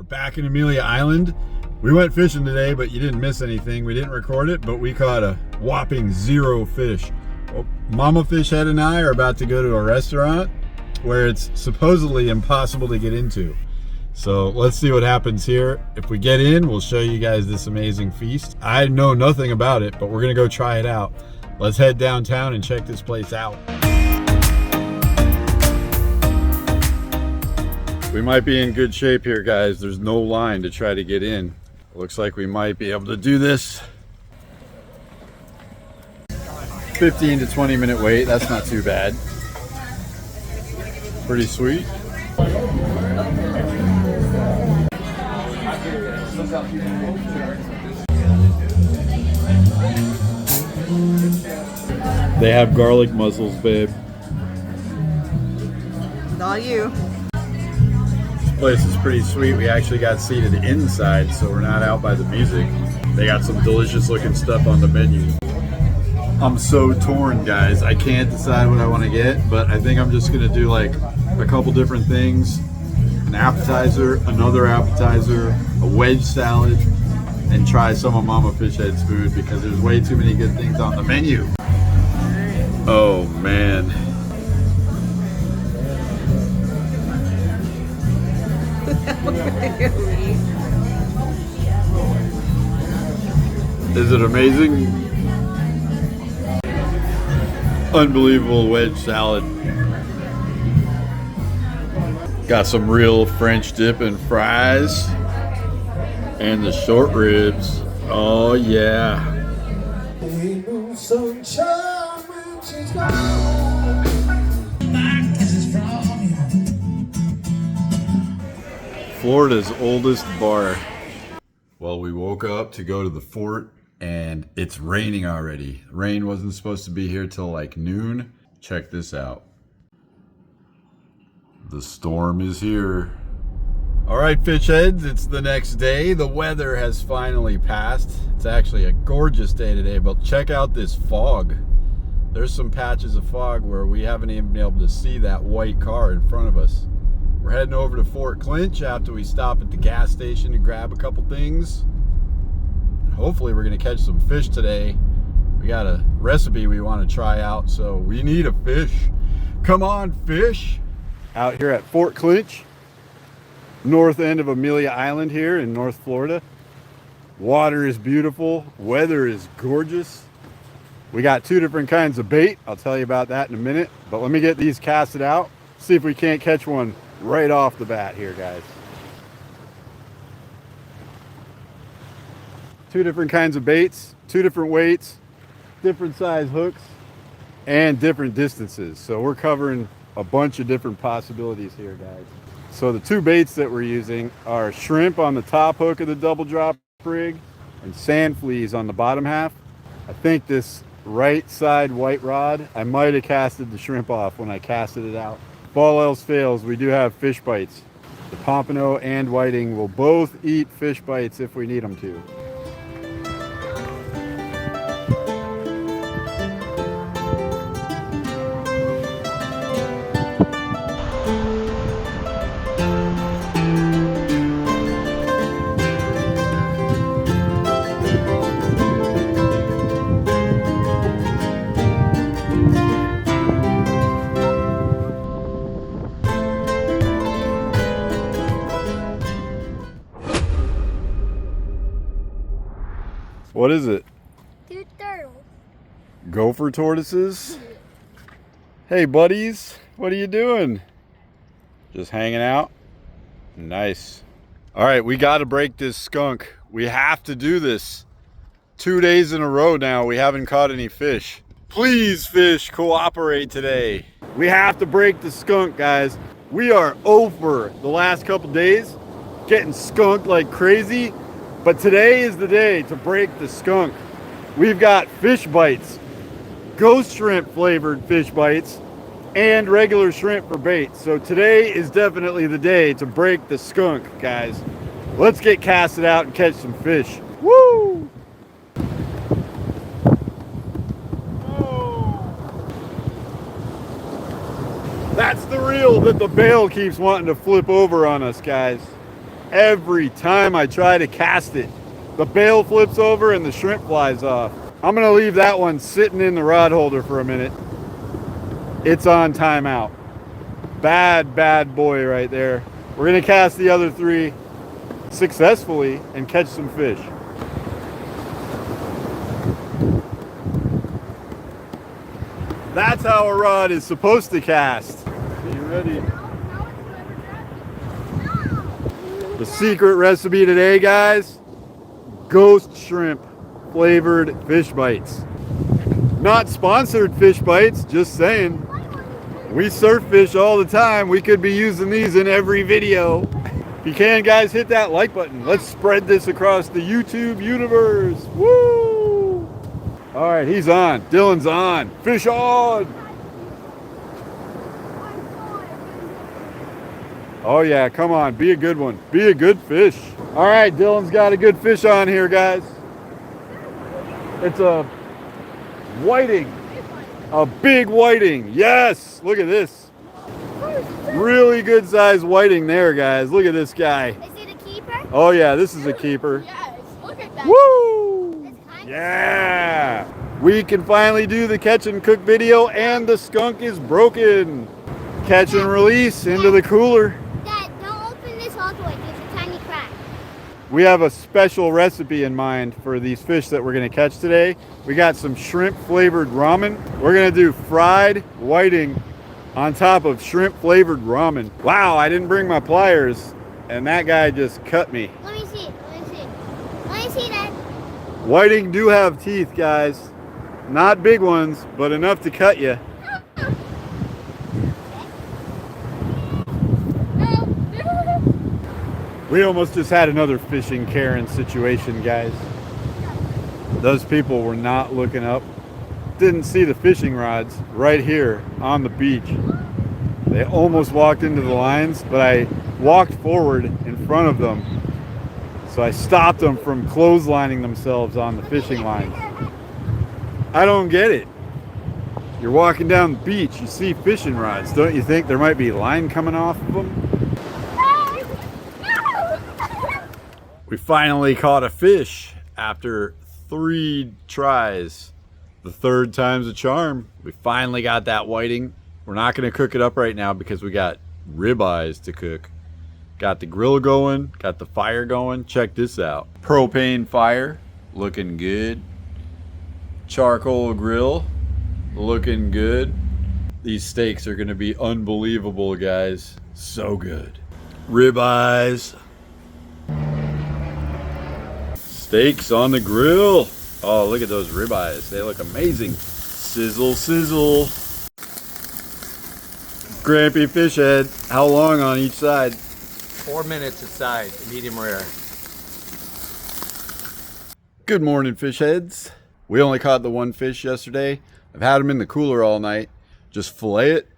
We're back in Amelia Island. We went fishing today, but you didn't miss anything. We didn't record it, but we caught a whopping 0 fish. Well, Mama Fishhead and I are about to go to a restaurant where it's supposedly impossible to get into. So let's see what happens here. If we get in, we'll show you guys this amazing feast. I know nothing about it, but we're gonna go try it out. Let's head downtown and check this place out. We might be in good shape here, guys. There's no line to try to get in. Looks like we might be able to do this. 15 to 20 minute wait, that's not too bad. Pretty sweet. They have garlic mussels, babe. Not you. This place is pretty sweet. We actually got seated inside, so we're not out by the music. They got some delicious looking stuff on the menu. I'm so torn, guys. I can't decide what I want to get, but I think I'm just gonna do like a couple different things. An appetizer, another appetizer, a wedge salad, and try some of Mama Fishhead's food because there's way too many good things on the menu. Oh man. Is it amazing? Unbelievable wedge salad. Got some real French dip and fries. And the short ribs. Oh yeah. Florida's oldest bar. Well, we woke up to go to the fort and it's raining already. Rain wasn't supposed to be here till like noon. Check this out. The storm is here. All right, fish heads, it's the next day. The weather has finally passed. It's actually a gorgeous day today, but check out this fog. There's some patches of fog where we haven't even been able to see that white car in front of us. We're heading over to Fort Clinch after we stop at the gas station to grab a couple things. And hopefully we're gonna catch some fish today. We got a recipe we wanna try out, so we need a fish. Come on, fish. Out here at Fort Clinch, north end of Amelia Island here in North Florida. Water is beautiful, weather is gorgeous. We got 2 different kinds of bait. I'll tell you about that in a minute, but let me get these casted out. See if we can't catch one right off the bat here, guys. 2 different kinds of baits, 2 different weights, different size hooks, and different distances. So we're covering a bunch of different possibilities here, guys. So the 2 baits that we're using are shrimp on the top hook of the double drop rig and sand fleas on the bottom half. I think this right side white rod, I might have casted the shrimp off when I casted it out. If all else fails, we do have fish bites. The pompano and whiting will both eat fish bites if we need them to. What is it? 2 turtles. Gopher tortoises? Hey buddies, what are you doing? Just hanging out? Nice. All right, we got to break this skunk. We have to do this. 2 days in a row now, we haven't caught any fish. Please, fish, cooperate today. We have to break the skunk, guys. We are over the last couple days, getting skunked like crazy. But today is the day to break the skunk. We've got fish bites, ghost shrimp flavored fish bites, and regular shrimp for bait. So today is definitely the day to break the skunk, guys. Let's get casted out and catch some fish. Woo! That's the reel that the bail keeps wanting to flip over on us, guys. Every time I try to cast it, the bail flips over and the shrimp flies off. I'm gonna leave that one sitting in the rod holder for a minute. It's on timeout. Bad boy right there. We're gonna cast the other 3 successfully and catch some fish. That's how a rod is supposed to cast. Are you ready? The secret recipe today, guys, ghost shrimp flavored fish bites. Not sponsored fish bites, just saying. We surf fish all the time. We could be using these in every video. If you can, guys, hit that like button. Let's spread this across the YouTube universe. Woo! All right, he's on. Dylan's on. Fish on! Oh yeah, come on, be a good one. Be a good fish. All right, Dylan's got a good fish on here, guys. It's a whiting. A big whiting. Yes, look at this. Really good sized whiting there, guys. Look at this guy. Is it a keeper? Oh yeah, this is a keeper. Yes, look at that. Woo! Yeah! We can finally do the catch and cook video, and the skunk is broken. Catch and release into the cooler. Dad, don't open this all the way. There's a tiny crack. We have a special recipe in mind for these fish that we're going to catch today. We got some shrimp flavored ramen. We're going to do fried whiting on top of shrimp flavored ramen. Wow, I didn't bring my pliers and that guy just cut me. Let me see. Let me see that. Whiting do have teeth, guys. Not big ones, but enough to cut you. We almost just had another fishing Karen situation, guys. Those people were not looking up. Didn't see the fishing rods right here on the beach. They almost walked into the lines, but I walked forward in front of them. So I stopped them from clotheslining themselves on the fishing lines. I don't get it. You're walking down the beach, you see fishing rods. Don't you think there might be line coming off of them? We finally caught a fish after 3 tries. The 3rd time's a charm. We finally got that whiting. We're not gonna cook it up right now because we got ribeyes to cook. Got the grill going, got the fire going. Check this out. Propane fire, looking good. Charcoal grill, looking good. These steaks are gonna be unbelievable, guys. So good. Ribeyes. Steaks on the grill. Oh, look at those ribeyes. They look amazing. Sizzle, sizzle. Grampy fish head. How long on each side? 4 minutes a side, medium rare. Good morning, fish heads. We only caught the 1 fish yesterday. I've had them in the cooler all night. Just fillet it,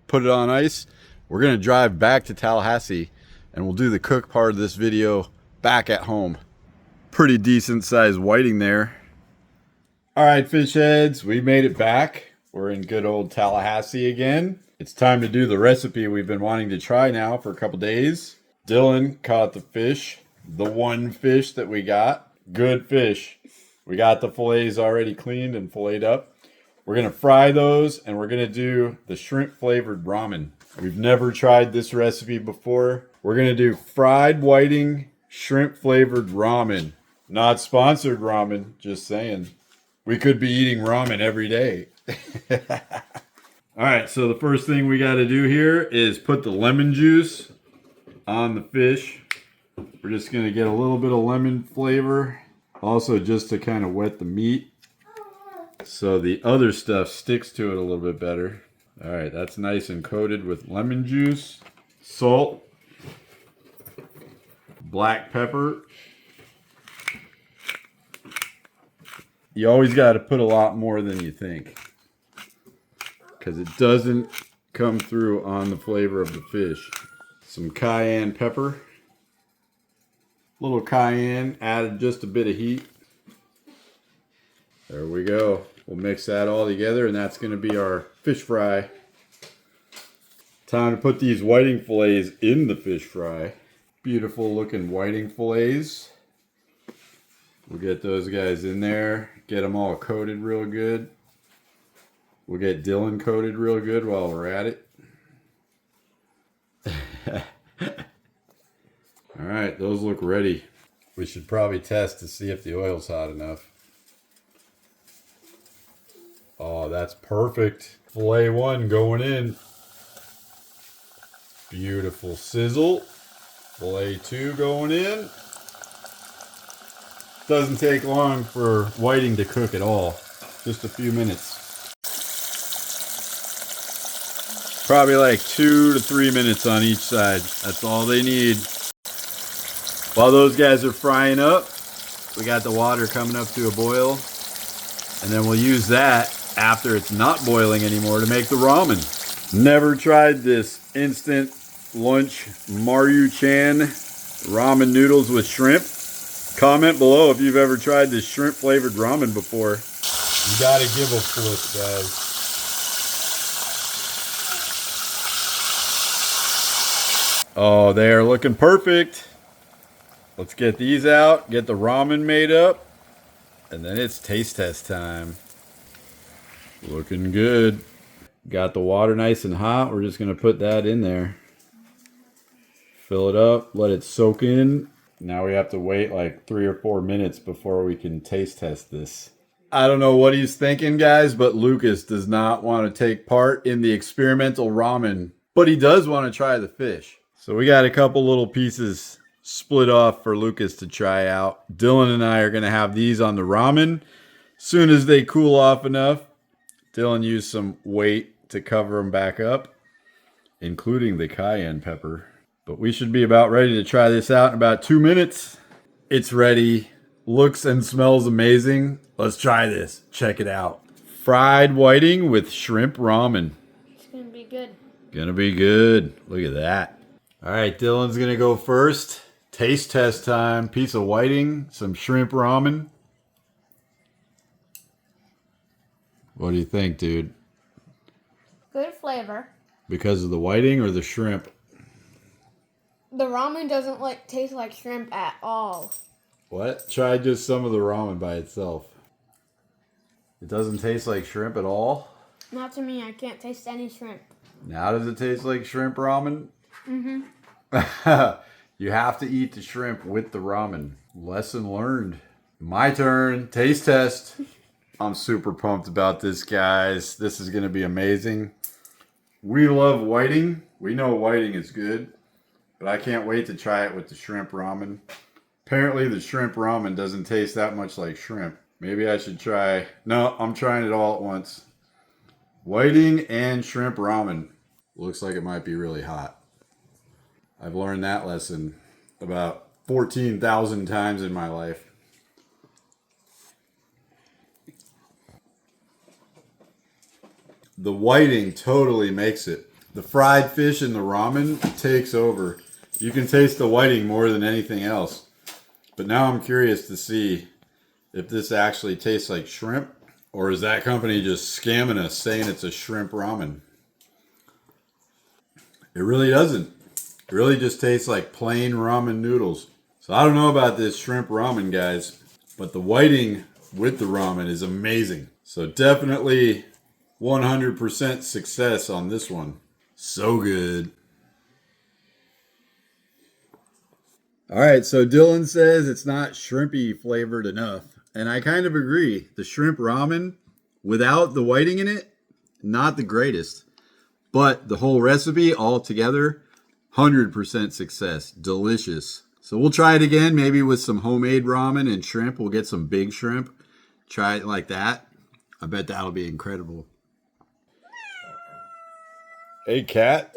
put it on ice. We're gonna drive back to Tallahassee and we'll do the cook part of this video back at home. Pretty decent sized whiting there. All right, fish heads, we made it back. We're in good old Tallahassee again. It's time to do the recipe we've been wanting to try now for a couple days. Dylan caught the fish, the 1 fish that we got. Good fish. We got the fillets already cleaned and filleted up. We're gonna fry those and we're gonna do the shrimp flavored ramen. We've never tried this recipe before. We're gonna do fried whiting shrimp flavored ramen. Not sponsored ramen, just saying. We could be eating ramen every day. All right, so the first thing we got to do here is put the lemon juice on the fish. We're just going to get a little bit of lemon flavor. Also just to kind of wet the meat so the other stuff sticks to it a little bit better. All right, that's nice and coated with lemon juice, salt, black pepper. You always got to put a lot more than you think because it doesn't come through on the flavor of the fish. Some cayenne pepper. Little cayenne, added just a bit of heat. There we go. We'll mix that all together and that's going to be our fish fry. Time to put these whiting fillets in the fish fry. beautiful looking whiting fillets. We'll get those guys in there, get them all coated real good. We'll get Dylan coated real good while we're at it. All right, those look ready. We should probably test to see if the oil's hot enough. Oh, that's perfect. Fillet 1 going in. Beautiful sizzle. Fillet 2 going in. Doesn't take long for whiting to cook at all. Just a few minutes. Probably like 2 to 3 minutes on each side. That's all they need. While those guys are frying up, we got the water coming up to a boil. And then we'll use that after it's not boiling anymore to make the ramen. Never tried this instant lunch Maruchan ramen noodles with shrimp? Comment below if you've ever tried this shrimp flavored ramen before. You gotta give a flip, guys. Oh, they are looking perfect. Let's get these out, get the ramen made up, and then it's taste test time. Looking good. Got the water nice and hot. We're just gonna put that in there. Fill it up, let it soak in. Now we have to wait like 3 or 4 minutes before we can taste test this. I don't know what he's thinking, guys, but Lucas does not want to take part in the experimental ramen, but he does want to try the fish. So we got a couple little pieces split off for Lucas to try out. Dylan and I are going to have these on the ramen. Soon as they cool off enough, Dylan used some weight to cover them back up, including the cayenne pepper. But we should be about ready to try this out in about 2 minutes. It's ready. Looks and smells amazing. Let's try this. Check it out. Fried whiting with shrimp ramen. It's gonna be good. Gonna be good. Look at that. All right, Dylan's gonna go first. Taste test time. Piece of whiting, some shrimp ramen. What do you think, dude? Good flavor. Because of the whiting or the shrimp? The ramen doesn't taste like shrimp at all. What? Try just some of the ramen by itself. It doesn't taste like shrimp at all? Not to me. I can't taste any shrimp. Now does it taste like shrimp ramen? Mm-hmm. You have to eat the shrimp with the ramen. Lesson learned. My turn. Taste test. I'm super pumped about this, guys. This is going to be amazing. We love whiting. We know whiting is good. But I can't wait to try it with the shrimp ramen. Apparently the shrimp ramen doesn't taste that much like shrimp. Maybe I should try... No, I'm trying it all at once. Whiting and shrimp ramen. Looks like it might be really hot. I've learned that lesson about 14,000 times in my life. The whiting totally makes it. The fried fish in the ramen takes over. You can taste the whiting more than anything else. But now I'm curious to see if this actually tastes like shrimp, or is that company just scamming us saying it's a shrimp ramen? It really doesn't. It really just tastes like plain ramen noodles. So I don't know about this shrimp ramen, guys, but the whiting with the ramen is amazing. So definitely 100% success on this one. So good. All right, so Dylan says it's not shrimpy flavored enough. And I kind of agree. The shrimp ramen, without the whiting in it, not the greatest. But the whole recipe all together, 100% success. Delicious. So we'll try it again, maybe with some homemade ramen and shrimp. We'll get some big shrimp. Try it like that. I bet that'll be incredible. Hey, cat.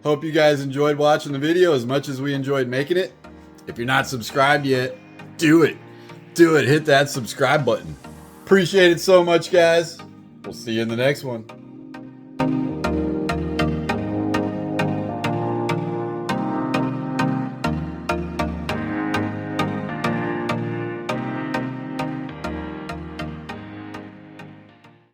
Hope you guys enjoyed watching the video as much as we enjoyed making it. If you're not subscribed yet, do it. Do it. Hit that subscribe button. Appreciate it so much, guys. We'll see you in the next one.